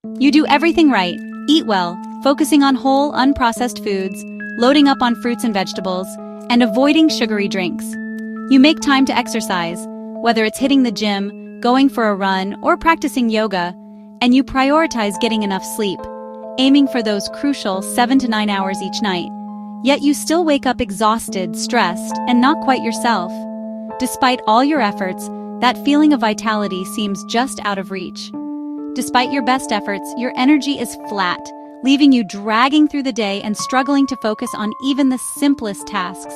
You do everything right, eat well, focusing on whole, unprocessed foods, loading up on fruits and vegetables, and avoiding sugary drinks. You make time to exercise, whether it's hitting the gym, going for a run, or practicing yoga, and you prioritize getting enough sleep, aiming for those crucial 7 to 9 hours each night. Yet you still wake up exhausted, stressed, and not quite yourself. Despite all your efforts, that feeling of vitality seems just out of reach. Despite your best efforts, your energy is flat, leaving you dragging through the day and struggling to focus on even the simplest tasks.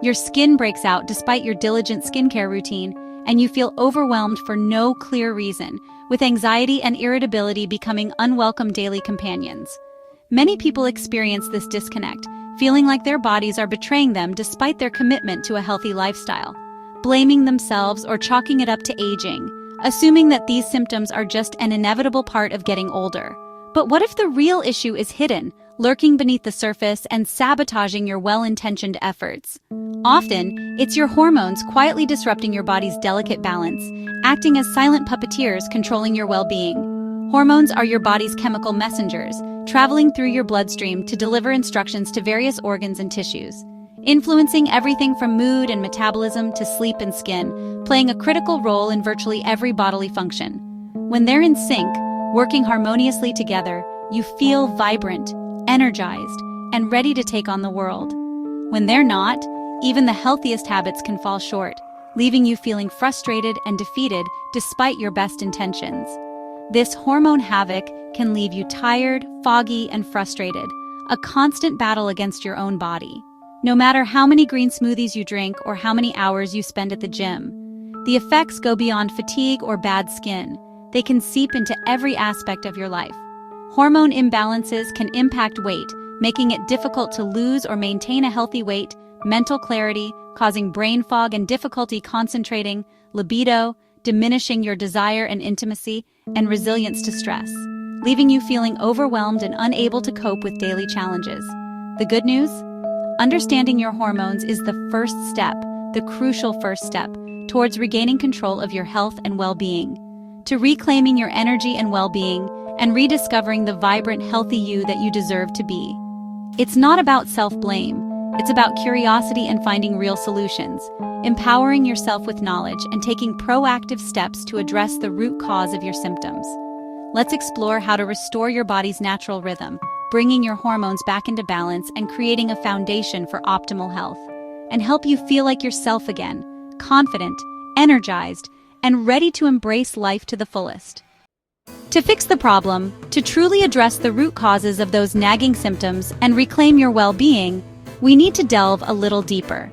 Your skin breaks out despite your diligent skincare routine, and you feel overwhelmed for no clear reason, with anxiety and irritability becoming unwelcome daily companions. Many people experience this disconnect, feeling like their bodies are betraying them despite their commitment to a healthy lifestyle, blaming themselves or chalking it up to aging, assuming that these symptoms are just an inevitable part of getting older. But what if the real issue is hidden, lurking beneath the surface and sabotaging your well-intentioned efforts? Often, it's your hormones quietly disrupting your body's delicate balance, acting as silent puppeteers controlling your well-being. Hormones are your body's chemical messengers, traveling through your bloodstream to deliver instructions to various organs and tissues, influencing everything from mood and metabolism to sleep and skin, playing a critical role in virtually every bodily function. When they're in sync, working harmoniously together, you feel vibrant, energized, and ready to take on the world. When they're not, even the healthiest habits can fall short, leaving you feeling frustrated and defeated despite your best intentions. This hormone havoc can leave you tired, foggy, and frustrated, a constant battle against your own body. No matter how many green smoothies you drink or how many hours you spend at the gym, the effects go beyond fatigue or bad skin. They can seep into every aspect of your life. Hormone imbalances can impact weight, making it difficult to lose or maintain a healthy weight, mental clarity, causing brain fog and difficulty concentrating, libido, diminishing your desire and intimacy, and resilience to stress, leaving you feeling overwhelmed and unable to cope with daily challenges. The good news? Understanding your hormones is the first step, the crucial first step, towards regaining control of your health and well-being, to reclaiming your energy and well-being, and rediscovering the vibrant, healthy you that you deserve to be. It's not about self-blame. It's about curiosity and finding real solutions, empowering yourself with knowledge and taking proactive steps to address the root cause of your symptoms. Let's explore how to restore your body's natural rhythm, bringing your hormones back into balance and creating a foundation for optimal health, and help you feel like yourself again, confident, energized, and ready to embrace life to the fullest. To fix the problem, to truly address the root causes of those nagging symptoms and reclaim your well-being, we need to delve a little deeper.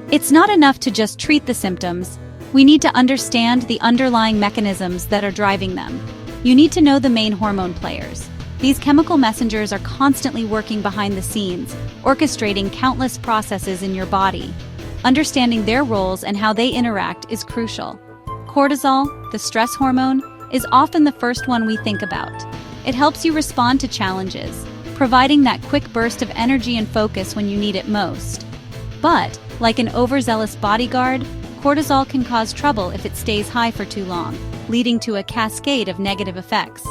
It's not enough to just treat the symptoms. We need to understand the underlying mechanisms that are driving them. You need to know the main hormone players. These chemical messengers are constantly working behind the scenes, orchestrating countless processes in your body. Understanding their roles and how they interact is crucial. Cortisol, the stress hormone, is often the first one we think about. It helps you respond to challenges, providing that quick burst of energy and focus when you need it most. But, like an overzealous bodyguard, cortisol can cause trouble if it stays high for too long, leading to a cascade of negative effects.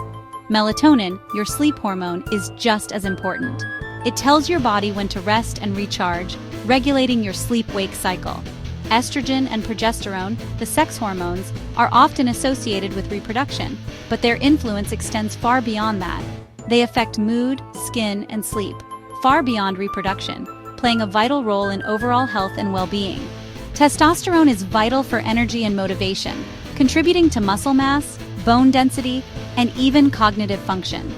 Melatonin, your sleep hormone, is just as important. It tells your body when to rest and recharge, regulating your sleep-wake cycle. Estrogen and progesterone, the sex hormones, are often associated with reproduction, but their influence extends far beyond that. They affect mood, skin, and sleep, far beyond reproduction, playing a vital role in overall health and well-being. Testosterone is vital for energy and motivation, contributing to muscle mass, bone density, and even cognitive function.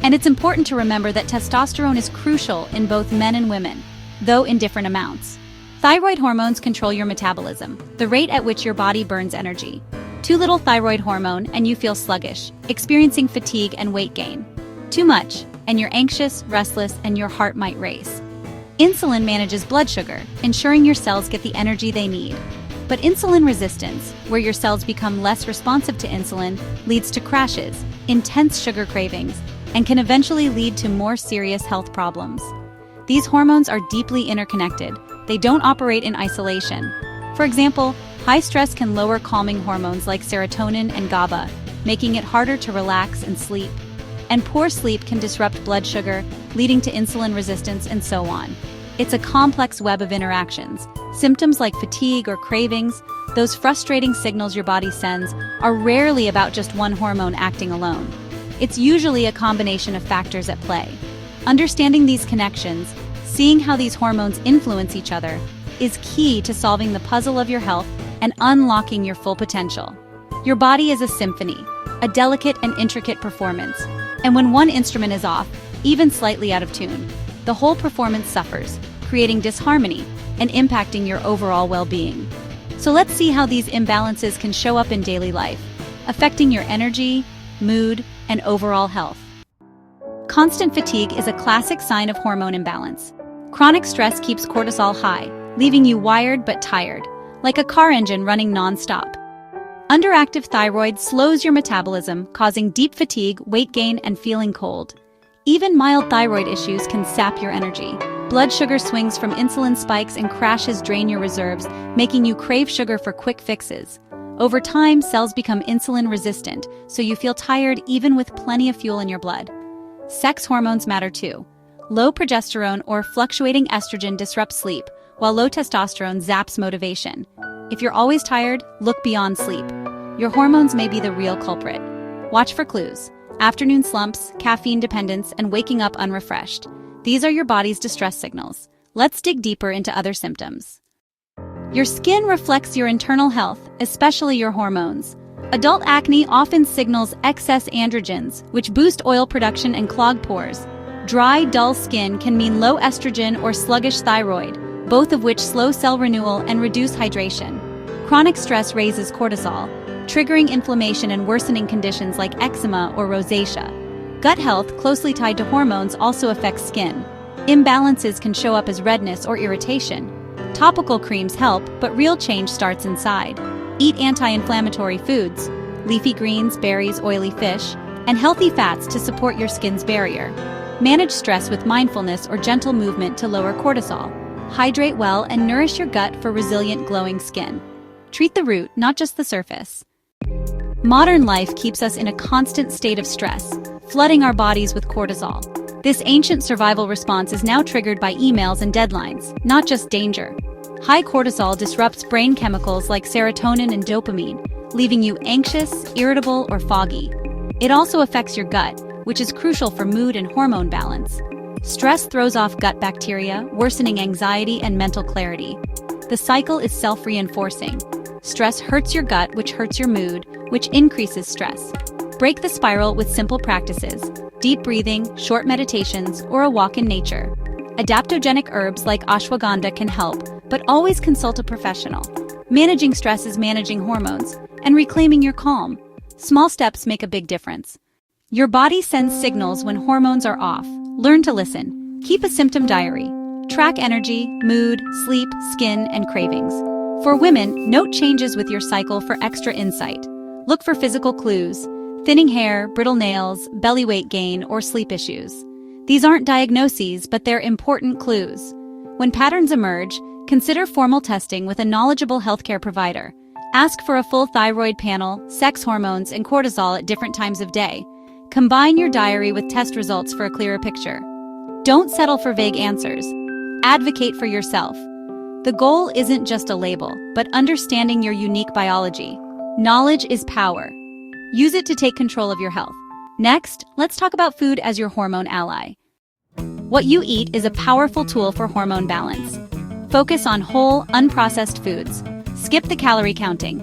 And it's important to remember that testosterone is crucial in both men and women, though in different amounts. Thyroid hormones control your metabolism, the rate at which your body burns energy. Too little thyroid hormone and you feel sluggish, experiencing fatigue and weight gain. Too much, and you're anxious, restless, and your heart might race. Insulin manages blood sugar, ensuring your cells get the energy they need. But insulin resistance, where your cells become less responsive to insulin, leads to crashes, intense sugar cravings, and can eventually lead to more serious health problems. These hormones are deeply interconnected. They don't operate in isolation. For example, high stress can lower calming hormones like serotonin and GABA, making it harder to relax and sleep. and poor sleep can disrupt blood sugar, leading to insulin resistance and so on. It's a complex web of interactions. Symptoms like fatigue or cravings, those frustrating signals your body sends, are rarely about just one hormone acting alone. It's usually a combination of factors at play. Understanding these connections, seeing how these hormones influence each other, is key to solving the puzzle of your health and unlocking your full potential. Your body is a symphony, a delicate and intricate performance, and when one instrument is off, even slightly out of tune, the whole performance suffers, creating disharmony and impacting your overall well-being. So let's see how these imbalances can show up in daily life, affecting your energy, mood, and overall health. Constant fatigue is a classic sign of hormone imbalance. Chronic stress keeps cortisol high, leaving you wired but tired, like a car engine running non-stop. Underactive thyroid slows your metabolism, causing deep fatigue, weight gain, and feeling cold. Even mild thyroid issues can sap your energy. Blood sugar swings from insulin spikes and crashes drain your reserves, making you crave sugar for quick fixes. Over time, cells become insulin resistant, so you feel tired even with plenty of fuel in your blood. Sex hormones matter too. Low progesterone or fluctuating estrogen disrupts sleep, while low testosterone zaps motivation. If you're always tired, look beyond sleep. Your hormones may be the real culprit. Watch for clues: afternoon slumps, caffeine dependence, and waking up unrefreshed. These are your body's distress signals. Let's dig deeper into other symptoms. Your skin reflects your internal health, especially your hormones. Adult acne often signals excess androgens, which boost oil production and clog pores. Dry, dull skin can mean low estrogen or sluggish thyroid, both of which slow cell renewal and reduce hydration. Chronic stress raises cortisol, triggering inflammation and worsening conditions like eczema or rosacea. Gut health, closely tied to hormones, also affects skin. Imbalances can show up as redness or irritation. Topical creams help, but real change starts inside. Eat anti-inflammatory foods, leafy greens, berries, oily fish, and healthy fats to support your skin's barrier. Manage stress with mindfulness or gentle movement to lower cortisol. Hydrate well and nourish your gut for resilient, glowing skin. Treat the root, not just the surface. Modern life keeps us in a constant state of stress, flooding our bodies with cortisol. This ancient survival response is now triggered by emails and deadlines, not just danger. High cortisol disrupts brain chemicals like serotonin and dopamine, leaving you anxious, irritable, or foggy. It also affects your gut, which is crucial for mood and hormone balance. Stress throws off gut bacteria, worsening anxiety and mental clarity. The cycle is self-reinforcing. Stress hurts your gut, which hurts your mood, which increases stress. Break the spiral with simple practices: deep breathing, short meditations, or a walk in nature. Adaptogenic herbs like ashwagandha can help, but always consult a professional. Managing stress is managing hormones and reclaiming your calm. Small steps make a big difference. Your body sends signals when hormones are off. Learn to listen. Keep a symptom diary. Track energy, mood, sleep, skin, and cravings. For women, note changes with your cycle for extra insight. Look for physical clues: thinning hair, brittle nails, belly weight gain, or sleep issues. These aren't diagnoses, but they're important clues. When patterns emerge, consider formal testing with a knowledgeable healthcare provider. Ask for a full thyroid panel, sex hormones, and cortisol at different times of day. Combine your diary with test results for a clearer picture. Don't settle for vague answers. Advocate for yourself. The goal isn't just a label, but understanding your unique biology. Knowledge is power. Use it to take control of your health. Next, let's talk about food as your hormone ally. What you eat is a powerful tool for hormone balance. Focus on whole, unprocessed foods. Skip the calorie counting.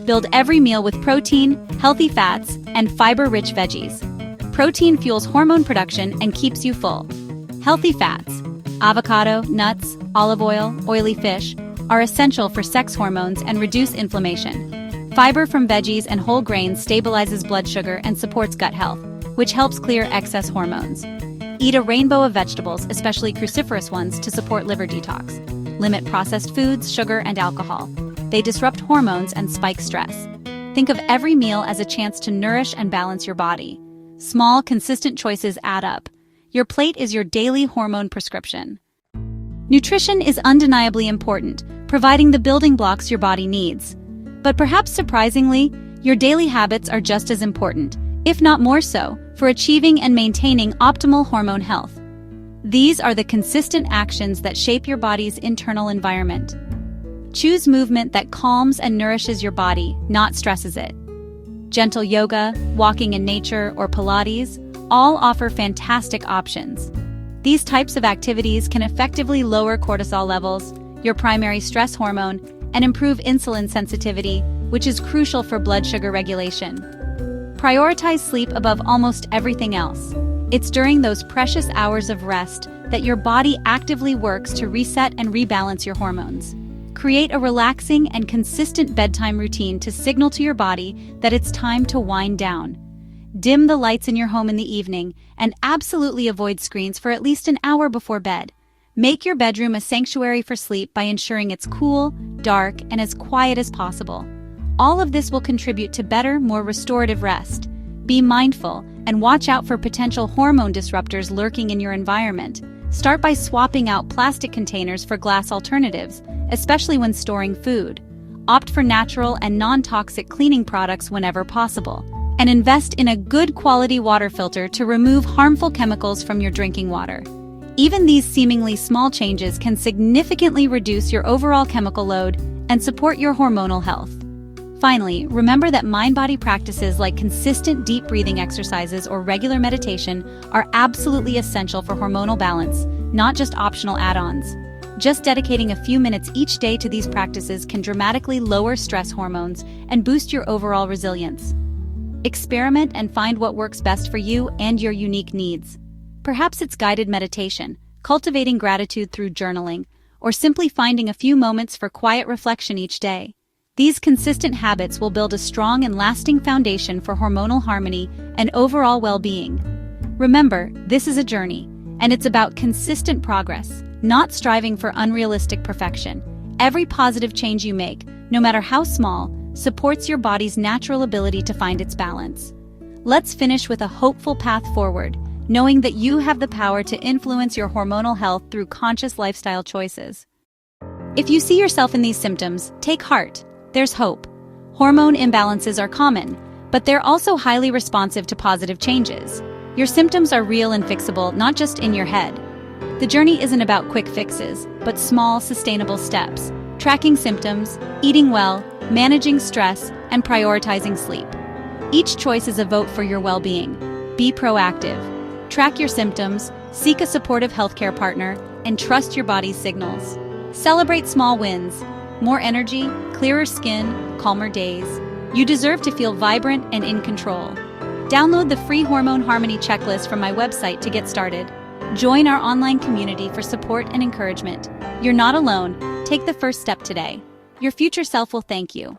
Build every meal with protein, healthy fats, and fiber-rich veggies. Protein fuels hormone production and keeps you full. Healthy fats, avocado, nuts, olive oil, oily fish, are essential for sex hormones and reduce inflammation. Fiber from veggies and whole grains stabilizes blood sugar and supports gut health, which helps clear excess hormones. Eat a rainbow of vegetables, especially cruciferous ones, to support liver detox. Limit processed foods, sugar, and alcohol. They disrupt hormones and spike stress. Think of every meal as a chance to nourish and balance your body. Small, consistent choices add up. Your plate is your daily hormone prescription. Nutrition is undeniably important, providing the building blocks your body needs. But perhaps surprisingly, your daily habits are just as important, if not more so, for achieving and maintaining optimal hormone health. These are the consistent actions that shape your body's internal environment. Choose movement that calms and nourishes your body, not stresses it. Gentle yoga, walking in nature, or Pilates all offer fantastic options. These types of activities can effectively lower cortisol levels, your primary stress hormone, and improve insulin sensitivity, which is crucial for blood sugar regulation. Prioritize sleep above almost everything else. It's during those precious hours of rest that your body actively works to reset and rebalance your hormones. Create a relaxing and consistent bedtime routine to signal to your body that it's time to wind down. Dim the lights in your home in the evening and absolutely avoid screens for at least an hour before bed. Make your bedroom a sanctuary for sleep by ensuring it's cool, dark, and as quiet as possible. All of this will contribute to better, more restorative rest. Be mindful and watch out for potential hormone disruptors lurking in your environment. Start by swapping out plastic containers for glass alternatives, especially when storing food. Opt for natural and non-toxic cleaning products whenever possible. And invest in a good quality water filter to remove harmful chemicals from your drinking water. Even these seemingly small changes can significantly reduce your overall chemical load and support your hormonal health. Finally, remember that mind-body practices like consistent deep breathing exercises or regular meditation are absolutely essential for hormonal balance, not just optional add-ons. Just dedicating a few minutes each day to these practices can dramatically lower stress hormones and boost your overall resilience. Experiment and find what works best for you and your unique needs. Perhaps it's guided meditation, cultivating gratitude through journaling, or simply finding a few moments for quiet reflection each day. These consistent habits will build a strong and lasting foundation for hormonal harmony and overall well-being. Remember, this is a journey, and it's about consistent progress, not striving for unrealistic perfection. Every positive change you make, no matter how small, supports your body's natural ability to find its balance. Let's finish with a hopeful path forward, knowing that you have the power to influence your hormonal health through conscious lifestyle choices. If you see yourself in these symptoms, take heart. There's hope. Hormone imbalances are common, but they're also highly responsive to positive changes. Your symptoms are real and fixable, not just in your head. The journey isn't about quick fixes, but small, sustainable steps. Tracking symptoms, eating well, managing stress, and prioritizing sleep. Each choice is a vote for your well-being. Be proactive. Track your symptoms, seek a supportive healthcare partner, and trust your body's signals. Celebrate small wins. More energy, clearer skin, calmer days. You deserve to feel vibrant and in control. Download the free Hormone Harmony checklist from my website to get started. Join our online community for support and encouragement. You're not alone. Take the first step today. Your future self will thank you.